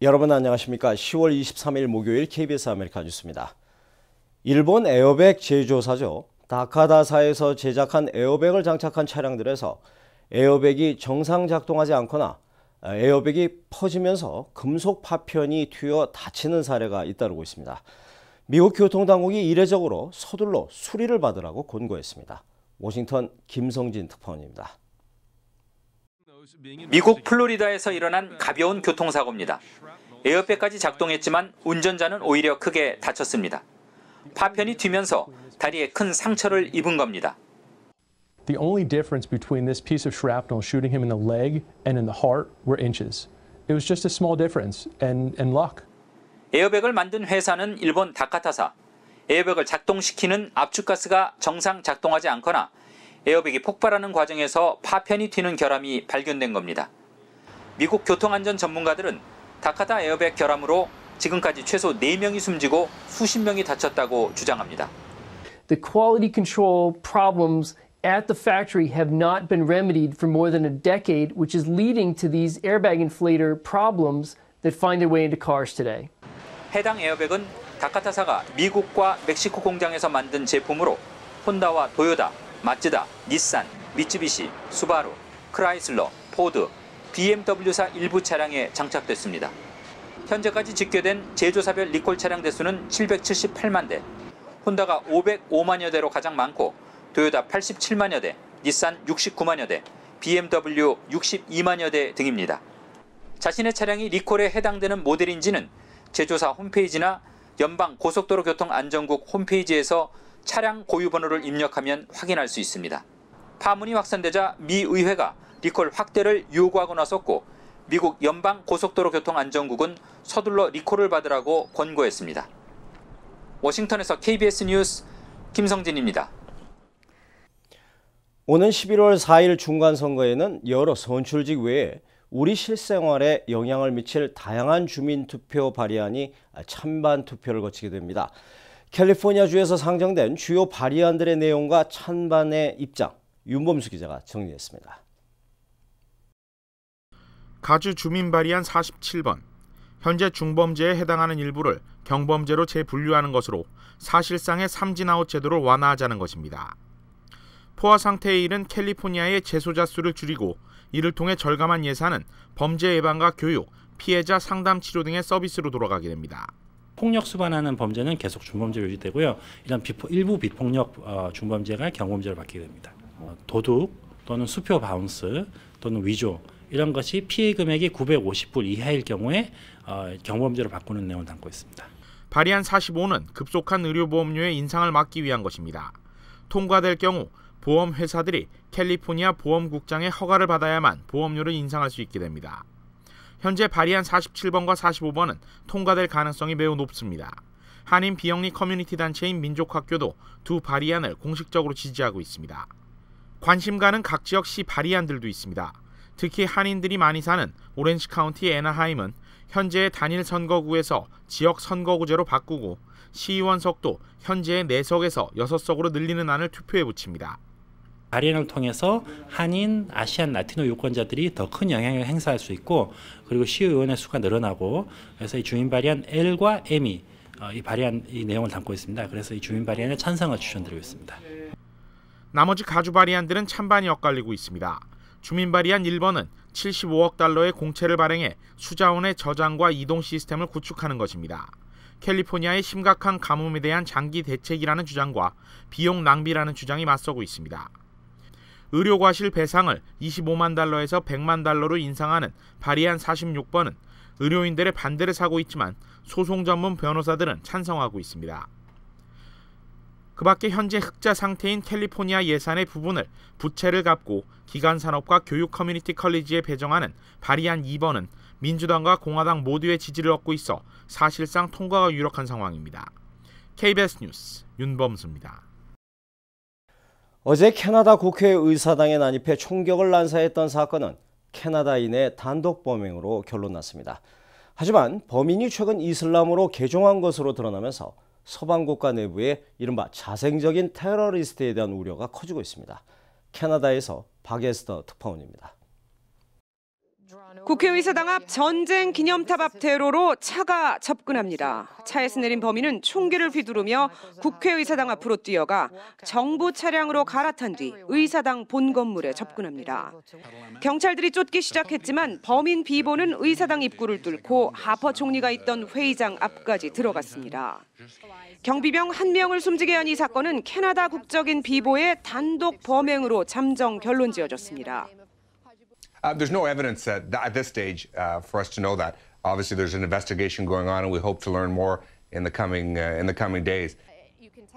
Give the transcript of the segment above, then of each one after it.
여러분 안녕하십니까? 10월 23일 목요일 KBS 아메리카 뉴스입니다. 일본 에어백 제조사죠. 다카다사에서 제작한 에어백을 장착한 차량들에서 에어백이 정상 작동하지 않거나 에어백이 퍼지면서 금속 파편이 튀어 다치는 사례가 잇따르고 있습니다. 미국 교통당국이 이례적으로 서둘러 수리를 받으라고 권고했습니다. 워싱턴 김성진 특파원입니다. 미국 플로리다에서 일어난 가벼운 교통사고입니다. 에어백까지 작동했지만 운전자는 오히려 크게 다쳤습니다. 파편이 튀면서 다리에 큰 상처를 입은 겁니다. The only difference between this piece of shrapnel shooting him in the leg and in the heart were inches. It was just a small difference and luck. 에어백을 만든 회사는 일본 다카타사. 에어백을 작동시키는 압축가스가 정상 작동하지 않거나 에어백이 폭발하는 과정에서 파편이 튀는 결함이 발견된 겁니다. 미국 교통안전 전문가들은 다카타 에어백 결함으로 지금까지 최소 4명이 숨지고 수십 명이 다쳤다고 주장합니다. The quality control problems at the factory have not been remedied for more than a decade, which is leading to these airbag inflator problems that find their way into cars today. 해당 에어백은 다카타사가 미국과 멕시코 공장에서 만든 제품으로 혼다와 도요타, 마츠다, 닛산, 미쯔비시, 수바루, 크라이슬러, 포드, BMW사 일부 차량에 장착됐습니다. 현재까지 집계된 제조사별 리콜 차량 대수는 778만 대, 혼다가 505만여 대로 가장 많고 도요타 87만여 대, 닛산 69만여 대, BMW 62만여 대 등입니다. 자신의 차량이 리콜에 해당되는 모델인지는 제조사 홈페이지나 연방고속도로교통안전국 홈페이지에서 차량 고유 번호를 입력하면 확인할 수 있습니다. 파문이 확산되자 미 의회가 리콜 확대를 요구하고 나섰고 미국 연방고속도로교통안전국은 서둘러 리콜을 받으라고 권고했습니다. 워싱턴에서 KBS 뉴스 김성진입니다. 오는 11월 4일 중간선거에는 여러 선출직 외에 우리 실생활에 영향을 미칠 다양한 주민투표 발의안이 찬반 투표를 거치게 됩니다. 캘리포니아주에서 상정된 주요 발의안들의 내용과 찬반의 입장, 윤범수 기자가 정리했습니다. 가주 주민 발의안 47번. 현재 중범죄에 해당하는 일부를 경범죄로 재분류하는 것으로 사실상의 삼진아웃 제도를 완화하자는 것입니다. 포화 상태에 이른 캘리포니아의 재소자 수를 줄이고 이를 통해 절감한 예산은 범죄 예방과 교육, 피해자 상담 치료 등의 서비스로 돌아가게 됩니다. 폭력 수반하는 범죄는 계속 중범죄로 유지되고요. 일부 비폭력 중범죄가 경범죄로 바뀌게 됩니다. 도둑 또는 수표 바운스 또는 위조 이런 것이 피해 금액이 950불 이하일 경우에 경범죄로 바꾸는 내용을 담고 있습니다. 발의안 45는 급속한 의료보험료의 인상을 막기 위한 것입니다. 통과될 경우 보험회사들이 캘리포니아 보험국장의 허가를 받아야만 보험료를 인상할 수 있게 됩니다. 현재 발의안 47번과 45번은 통과될 가능성이 매우 높습니다. 한인 비영리 커뮤니티 단체인 민족학교도 두 발의안을 공식적으로 지지하고 있습니다. 관심 가는 각 지역 시 발의안들도 있습니다. 특히 한인들이 많이 사는 오렌지 카운티 애나하임은 현재의 단일 선거구에서 지역 선거구제로 바꾸고 시의원석도 현재의 4석에서 6석으로 늘리는 안을 투표에 붙입니다. 발의안을 통해서 한인, 아시안, 라티노 유권자들이 더 큰 영향을 행사할 수 있고 그리고 시의원의 수가 늘어나고 그래서 이 주민 발의안 L과 M이 이 발의안 이 내용을 담고 있습니다. 그래서 이 주민 발의안에 찬성을 추천드리고 있습니다. 나머지 가주 발의안들은 찬반이 엇갈리고 있습니다. 주민 발의안 1번은 75억 달러의 공채를 발행해 수자원의 저장과 이동 시스템을 구축하는 것입니다. 캘리포니아의 심각한 가뭄에 대한 장기 대책이라는 주장과 비용 낭비라는 주장이 맞서고 있습니다. 의료과실 배상을 25만 달러에서 100만 달러로 인상하는 발의안 46번은 의료인들의 반대를 사고 있지만 소송 전문 변호사들은 찬성하고 있습니다. 그 밖에 현재 흑자 상태인 캘리포니아 예산의 부분을 부채를 갚고 기간산업과 교육 커뮤니티 컬리지에 배정하는 발의안 2번은 민주당과 공화당 모두의 지지를 얻고 있어 사실상 통과가 유력한 상황입니다. KBS 뉴스 윤범수입니다. 어제 캐나다 국회 의사당에 난입해 총격을 난사했던 사건은 캐나다인의 단독 범행으로 결론났습니다. 하지만 범인이 최근 이슬람으로 개종한 것으로 드러나면서 서방 국가 내부에 이른바 자생적인 테러리스트에 대한 우려가 커지고 있습니다. 캐나다에서 박에스터 특파원입니다. 국회의사당 앞 전쟁 기념탑 앞 대로로 차가 접근합니다. 차에서 내린 범인은 총기를 휘두르며 국회의사당 앞으로 뛰어가 정부 차량으로 갈아탄 뒤 의사당 본 건물에 접근합니다. 경찰들이 쫓기 시작했지만 범인 비보는 의사당 입구를 뚫고 하퍼 총리가 있던 회의장 앞까지 들어갔습니다. 경비병 1명을 숨지게 한 이 사건은 캐나다 국적인 비보의 단독 범행으로 잠정 결론 지어졌습니다. There's no evidence at this stage for us to know that. Obviously, there's an investigation going on, and we hope to learn more in the coming days.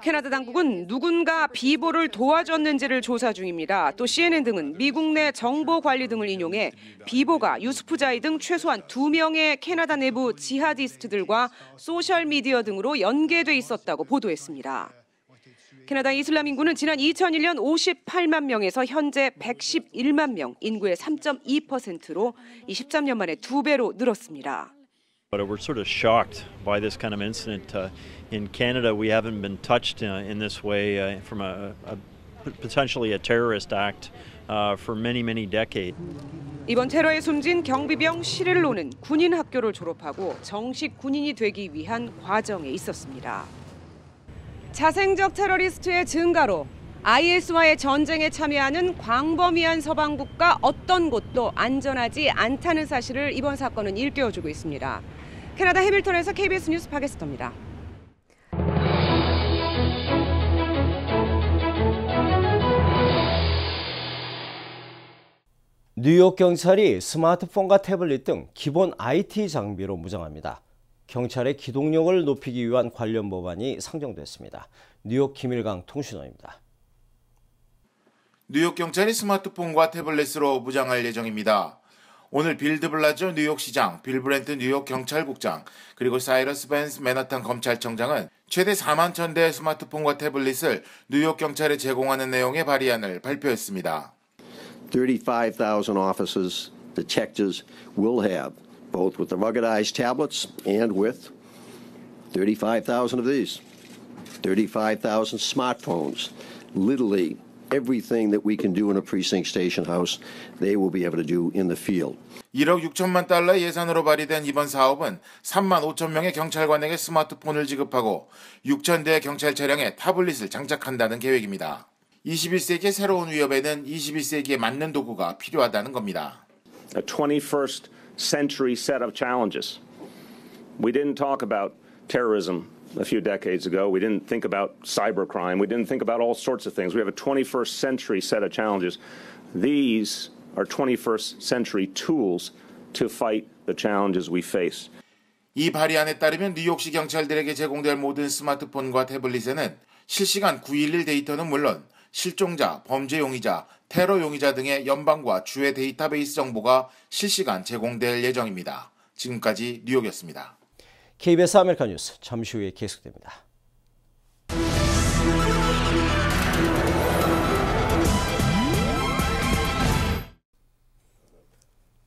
캐나다 당국은 누군가 비보를 도와줬는지를 조사 중입니다. 또 CNN 등은 미국 내 정보 관리 등을 인용해 비보가 유스프자이 등 최소한 2명의 캐나다 내부 지하디스트들과 소셜미디어 등으로 연계돼 있었다고 보도했습니다. 캐나다 이슬람 인구는 지난 2001년 58만 명에서 현재 111만 명, 인구의 3.2%로 23년 만에 2배로 늘었습니다. But we're sort of shocked by this kind of incident. In Canada, we haven't been touched in this way from potentially a terrorist act for many decades. 이번 테러에 숨진 경비병 시릴로는 군인 학교를 졸업하고 정식 군인이 되기 위한 과정에 있었습니다. 자생적 테러리스트의 증가로 IS와의 전쟁에 참여하는 광범위한 서방 국가 어떤 곳도 안전하지 않다는 사실을 이번 사건은 일깨워주고 있습니다. 캐나다 해밀턴에서 KBS 뉴스 박예스터입니다. 뉴욕 경찰이 스마트폰과 태블릿 등 기본 IT 장비로 무장합니다. 경찰의 기동력을 높이기 위한 관련 법안이 상정됐습니다. 뉴욕 김일강 통신원입니다. 뉴욕 경찰이 스마트폰과 태블릿으로 무장할 예정입니다. 오늘 빌 드블라저 뉴욕시장, 빌 브렌트 뉴욕 경찰국장, 그리고 사이러스 벤스 맨하탄 검찰청장은 최대 4만 1,000대의 스마트폰과 태블릿을 뉴욕 경찰에 제공하는 내용의 발의안을 발표했습니다. 35,000 officers, detectives will have, both with the ruggedized tablets and with 35,000 of these, 35,000 smartphones, literally everything that we can do in a precinct station house, they will be able to do in the field. 1억 6천만 달러 예산으로 발의된 이번 사업은 3만 5천 명의 경찰관에게 스마트폰을 지급하고 6,000대의 경찰 차량에 타블릿을 장착한다는 계획입니다. 21세기의 새로운 위협에는 21세기에 맞는 도구가 필요하다는 겁니다. A 21st century set of challenges. We didn't talk about terrorism a few decades ago. We didn't think about cybercrime. We didn't think about all sorts of things. We have a 21st century set of challenges. These are 21st century tools to fight the challenges we face. 이 발의안에 따르면 뉴욕시 경찰들에게 제공될 모든 스마트폰과 태블릿에는 실시간 911 데이터는 물론 실종자, 범죄 용의자, 테러 용의자 등의 연방과 주의 데이터베이스 정보가 실시간 제공될 예정입니다. 지금까지 뉴욕이었습니다. KBS 아메리카 뉴스 잠시 후에 계속됩니다.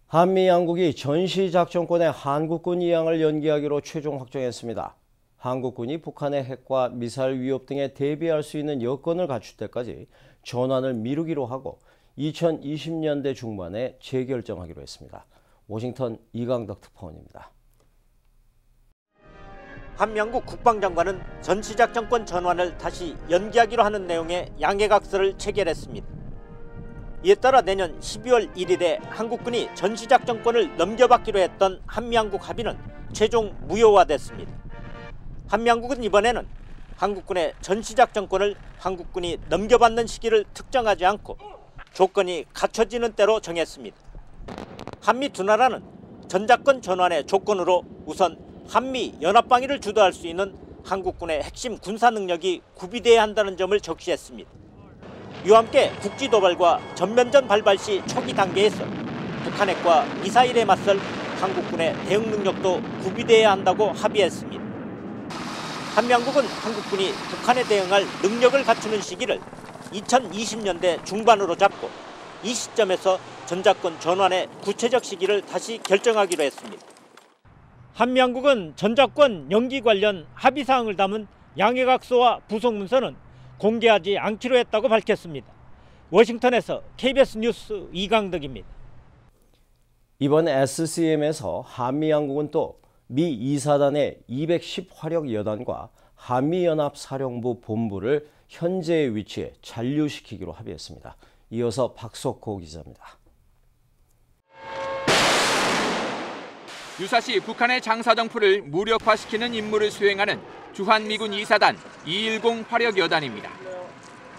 한미 양국이 전시작전권의 한국군 이양을 연기하기로 최종 확정했습니다. 한국군이 북한의 핵과 미사일 위협 등에 대비할 수 있는 여건을 갖출 때까지 전환을 미루기로 하고 2020년대 중반에 재결정하기로 했습니다. 워싱턴 이강덕 특파원입니다. 한미양국 국방장관은 전시작전권 전환을 다시 연기하기로 하는 내용의 양해각서를 체결했습니다. 이에 따라 내년 12월 1일에 한국군이 전시작전권을 넘겨받기로 했던 한미양국 합의는 최종 무효화됐습니다. 한미양국은 이번에는 한국군의 전시작전권을 한국군이 넘겨받는 시기를 특정하지 않고 조건이 갖춰지는 대로 정했습니다. 한미 두 나라는 전작권 전환의 조건으로 우선 한미 연합방위를 주도할 수 있는 한국군의 핵심 군사 능력이 구비돼야 한다는 점을 적시했습니다. 이와 함께 국지 도발과 전면전 발발 시 초기 단계에서 북한 핵과 미사일에 맞설 한국군의 대응 능력도 구비돼야 한다고 합의했습니다. 한미양국은 한국군이 북한에 대응할 능력을 갖추는 시기를 2020년대 중반으로 잡고 이 시점에서 전작권 전환의 구체적 시기를 다시 결정하기로 했습니다. 한미양국은 전작권 연기 관련 합의사항을 담은 양해각서와 부속문서는 공개하지 않기로 했다고 밝혔습니다. 워싱턴에서 KBS 뉴스 이강덕입니다. 이번 SCM에서 한미양국은 또 미 2사단의 210 화력 여단과 한미연합사령부 본부를 현재의 위치에 잔류시키기로 합의했습니다. 이어서 박석호 기자입니다. 유사시 북한의 장사정포를 무력화시키는 임무를 수행하는 주한미군 2사단 210 화력여단입니다.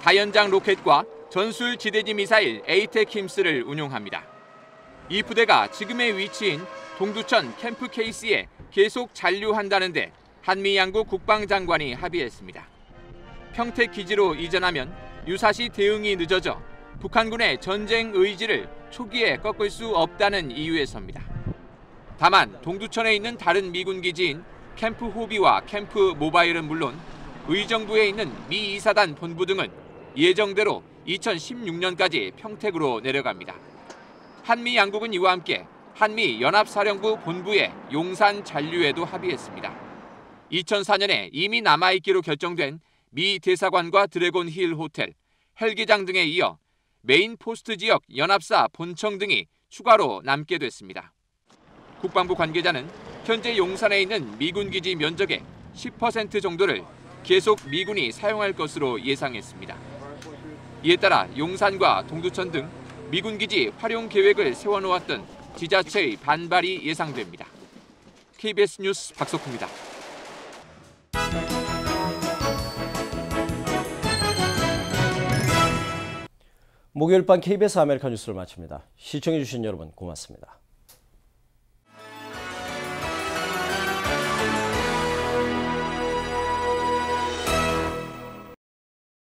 다연장 로켓과 전술 지대지 미사일 에이테킴스를 운용합니다. 이 부대가 지금의 위치인 동두천 캠프 케이스에 계속 잔류한다는데 한미 양국 국방장관이 합의했습니다. 평택 기지로 이전하면 유사시 대응이 늦어져 북한군의 전쟁 의지를 초기에 꺾을 수 없다는 이유에서입니다. 다만 동두천에 있는 다른 미군 기지인 캠프 호비와 캠프 모바일은 물론 의정부에 있는 미 2사단 본부 등은 예정대로 2016년까지 평택으로 내려갑니다. 한미 양국은 이와 함께 한미 연합사령부 본부의 용산 잔류에도 합의했습니다. 2004년에 이미 남아있기로 결정된 미 대사관과 드래곤 힐 호텔, 헬기장 등에 이어 메인 포스트 지역 연합사 본청 등이 추가로 남게 됐습니다. 국방부 관계자는 현재 용산에 있는 미군 기지 면적의 10% 정도를 계속 미군이 사용할 것으로 예상했습니다. 이에 따라 용산과 동두천 등 미군 기지 활용 계획을 세워놓았던 지자체의 반발이 예상됩니다. KBS 뉴스 박석호입니다. 목요일 밤 KBS 아메리카 뉴스를 마칩니다. 시청해주신 여러분 고맙습니다.